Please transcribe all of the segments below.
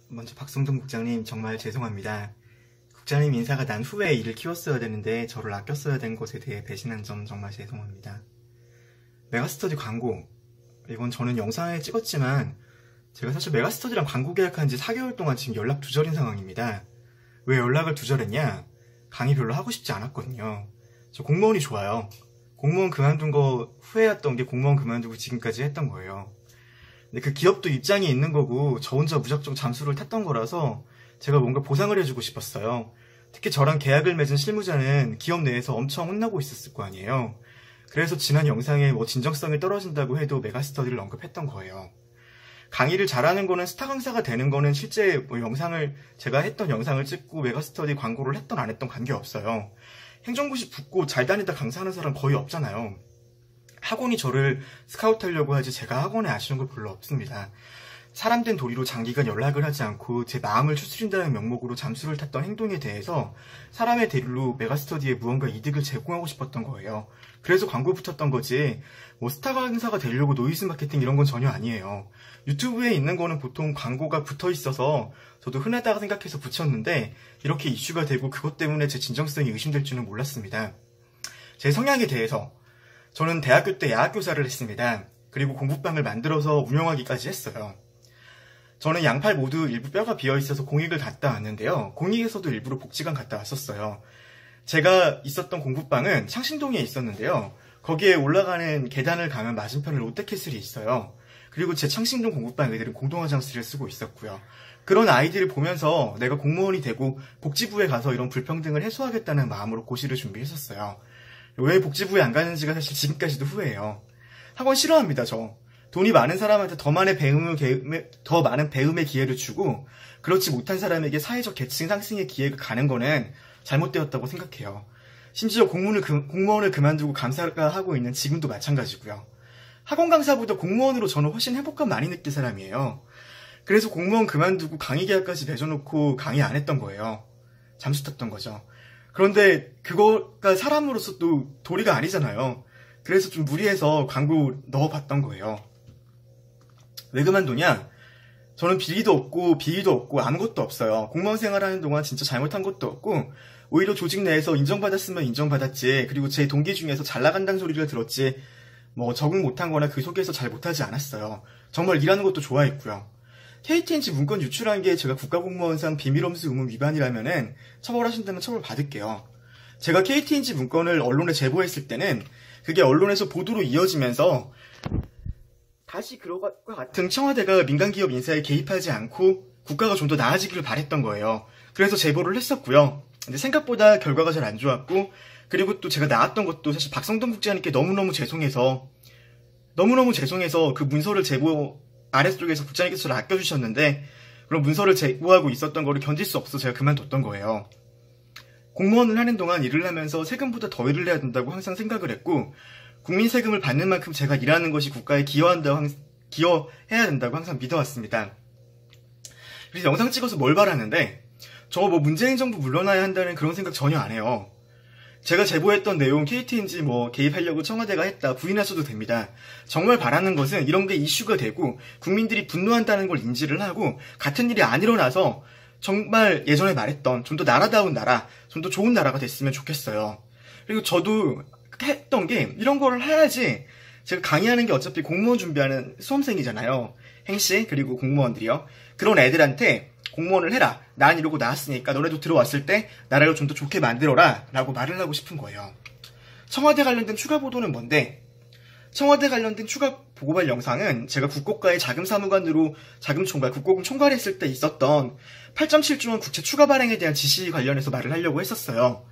먼저 박성동 국장님 정말 죄송합니다. 국장님 인사가 난 후에 일을 키웠어야 되는데 저를 아꼈어야 된 것에 대해 배신한 점 정말 죄송합니다. 메가스터디 광고, 이건 저는 영상에 찍었지만 제가 사실 메가스터디랑 광고 계약한 지 4개월 동안 지금 연락 두절인 상황입니다. 왜 연락을 두절했냐? 강의 별로 하고 싶지 않았거든요. 저 공무원이 좋아요. 공무원 그만둔 거 후회했던 게 공무원 그만두고 지금까지 했던 거예요. 근데 그 기업도 입장이 있는 거고 저 혼자 무작정 잠수를 탔던 거라서 제가 뭔가 보상을 해주고 싶었어요. 특히 저랑 계약을 맺은 실무자는 기업 내에서 엄청 혼나고 있었을 거 아니에요. 그래서 지난 영상에 뭐 진정성이 떨어진다고 해도 메가스터디를 언급했던 거예요. 강의를 잘하는 거는 스타 강사가 되는 거는 실제 뭐 제가 했던 영상을 찍고 메가스터디 광고를 했던 안 했던 관계없어요. 행정고시 붙고 잘 다니다 강사하는 사람 거의 없잖아요. 학원이 저를 스카우트하려고 하지 제가 학원에 아쉬운 거 별로 없습니다. 사람된 도리로 장기간 연락을 하지 않고 제 마음을 추스린다는 명목으로 잠수를 탔던 행동에 대해서 사람의 대리로 메가스터디에 무언가 이득을 제공하고 싶었던 거예요. 그래서 광고 붙였던 거지 뭐 스타 강사가 되려고 노이즈 마케팅 이런 건 전혀 아니에요. 유튜브에 있는 거는 보통 광고가 붙어 있어서 저도 흔하다고 생각해서 붙였는데 이렇게 이슈가 되고 그것 때문에 제 진정성이 의심될 줄은 몰랐습니다. 제 성향에 대해서 저는 대학교 때 야학교사를 했습니다. 그리고 공부방을 만들어서 운영하기까지 했어요. 저는 양팔 모두 일부 뼈가 비어있어서 공익을 갔다 왔는데요. 공익에서도 일부러 복지관 갔다 왔었어요. 제가 있었던 공부방은 창신동에 있었는데요. 거기에 올라가는 계단을 가면 맞은편에 롯데캐슬이 있어요. 그리고 제 창신동 공부방 애들은 공동화장실을 쓰고 있었고요. 그런 아이들을 보면서 내가 공무원이 되고 복지부에 가서 이런 불평등을 해소하겠다는 마음으로 고시를 준비했었어요. 왜 복지부에 안 가는지가 사실 지금까지도 후회해요. 학원 싫어합니다, 저. 돈이 많은 사람한테 더 많은 배움의 기회를 주고 그렇지 못한 사람에게 사회적 계층 상승의 기회가 가는 거는 잘못되었다고 생각해요. 심지어 공무원을 그만두고 강사가 하고 있는 지금도 마찬가지고요. 학원 강사보다 공무원으로 저는 훨씬 행복감 많이 느낀 사람이에요. 그래서 공무원 그만두고 강의 계약까지 맺어놓고 강의 안 했던 거예요. 잠수 탔던 거죠. 그런데 그거가 사람으로서 또 도리가 아니잖아요. 그래서 좀 무리해서 광고 넣어봤던 거예요. 왜 그만두냐? 저는 비리도 없고 비위도 없고 아무것도 없어요. 공무원 생활하는 동안 진짜 잘못한 것도 없고 오히려 조직 내에서 인정받았으면 인정받았지, 그리고 제 동기 중에서 잘 나간다는 소리를 들었지 뭐 적응 못한 거나 그 속에서 잘 못하지 않았어요. 정말 일하는 것도 좋아했고요. KTNG 문건 유출한 게 제가 국가공무원상 비밀엄수 의무 위반이라면은 처벌하신다면 처벌받을게요. 제가 KTNG 문건을 언론에 제보했을 때는 그게 언론에서 보도로 이어지면서 다시 그것과 같은 청와대가 민간기업 인사에 개입하지 않고 국가가 좀 더 나아지기를 바랬던 거예요. 그래서 제보를 했었고요. 근데 생각보다 결과가 잘 안 좋았고, 그리고 또 제가 나왔던 것도 사실 박성동 국장님께 너무너무 죄송해서 그 문서를 제보 아래쪽에서 국장님께서 저를 아껴주셨는데 그런 문서를 제보하고 있었던 거를 견딜 수 없어서 제가 그만뒀던 거예요. 공무원을 하는 동안 일을 하면서 세금보다 더 일을 해야 된다고 항상 생각을 했고, 국민 세금을 받는 만큼 제가 일하는 것이 국가에 기여해야 된다고 항상 믿어왔습니다. 그래서 영상 찍어서 뭘 바라는데 저 뭐 문재인 정부 물러나야 한다는 그런 생각 전혀 안 해요. 제가 제보했던 내용 KTNG 뭐 개입하려고 청와대가 했다 부인하셔도 됩니다. 정말 바라는 것은 이런 게 이슈가 되고 국민들이 분노한다는 걸 인지를 하고 같은 일이 안 일어나서 정말 예전에 말했던 좀 더 나라다운 나라, 좀 더 좋은 나라가 됐으면 좋겠어요. 그리고 저도 했던 게 이런 거를 해야지, 제가 강의하는 게 어차피 공무원 준비하는 수험생이잖아요. 행시 그리고 공무원들이요. 그런 애들한테 공무원을 해라. 난 이러고 나왔으니까 너네도 들어왔을 때 나라를 좀 더 좋게 만들어라 라고 말을 하고 싶은 거예요. 청와대 관련된 추가 보도는 뭔데? 청와대 관련된 추가 보고발 영상은 제가 국고과의 자금사무관으로 국고금 총괄했을 때 있었던 8.7조 원 국채 추가 발행에 대한 지시 관련해서 말을 하려고 했었어요.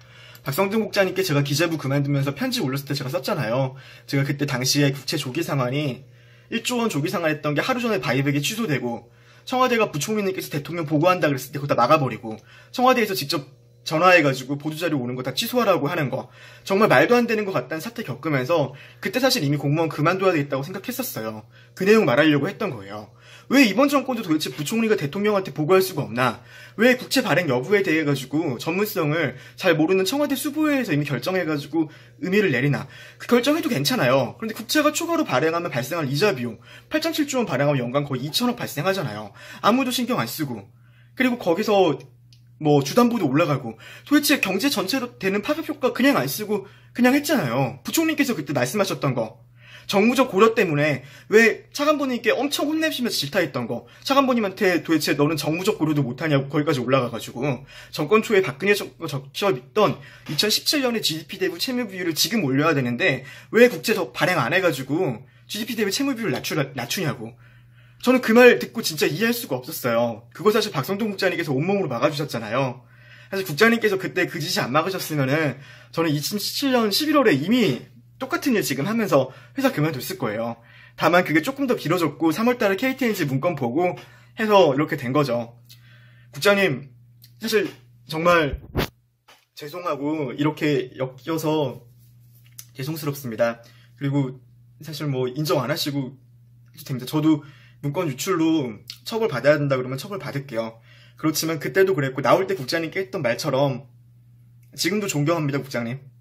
박성등 국장님께 제가 기재부 그만두면서 편지 올렸을 때 제가 썼잖아요. 제가 그때 당시에 국채 조기 상환이 1조 원 조기 상환했던 게 하루 전에 바이백이 취소되고 청와대가 부총리님께서 대통령 보고한다 그랬을 때 그거 다 막아버리고 청와대에서 직접 전화해가지고 보도자료 오는 거 다 취소하라고 하는 거, 정말 말도 안 되는 것 같다는 사태 겪으면서 그때 사실 이미 공무원 그만둬야 되겠다고 생각했었어요. 그 내용 말하려고 했던 거예요. 왜 이번 정권도 도대체 부총리가 대통령한테 보고할 수가 없나? 왜 국채 발행 여부에 대해 가지고 전문성을 잘 모르는 청와대 수부회에서 이미 결정해가지고 의미를 내리나? 그 결정해도 괜찮아요. 그런데 국채가 추가로 발행하면 발생할 이자 비용 8.7조 원 발행하면 연간 거의 2천억 발생하잖아요. 아무도 신경 안 쓰고. 그리고 거기서 뭐 주담보도 올라가고 도대체 경제 전체로 되는 파급 효과 그냥 안 쓰고 그냥 했잖아요. 부총리께서 그때 말씀하셨던 거. 정무적 고려 때문에 왜 차관보님께 엄청 혼내시면서 질타했던 거. 차관보님한테 도대체 너는 정무적 고려도 못하냐고 거기까지 올라가가지고 정권 초에 박근혜 정권 적셔있던 2017년에 GDP 대비 채무 비율을 지금 올려야 되는데 왜 국채 더 발행 안 해가지고 GDP 대비 채무 비율을 낮추냐고. 저는 그 말 듣고 진짜 이해할 수가 없었어요. 그거 사실 박성동 국장님께서 온몸으로 막아주셨잖아요. 사실 국장님께서 그때 그 짓이 안 막으셨으면은 저는 2017년 11월에 이미 똑같은 일 지금 하면서 회사 그만뒀을 거예요. 다만 그게 조금 더 길어졌고 3월달에 KTNG 문건 보고 해서 이렇게 된 거죠. 국장님 사실 정말 죄송하고 이렇게 엮여서 죄송스럽습니다. 그리고 사실 뭐 인정 안 하시고 해도 됩니다. 저도 문건 유출로 처벌 받아야 된다 그러면 처벌 받을게요. 그렇지만 그때도 그랬고 나올 때 국장님께 했던 말처럼 지금도 존경합니다, 국장님.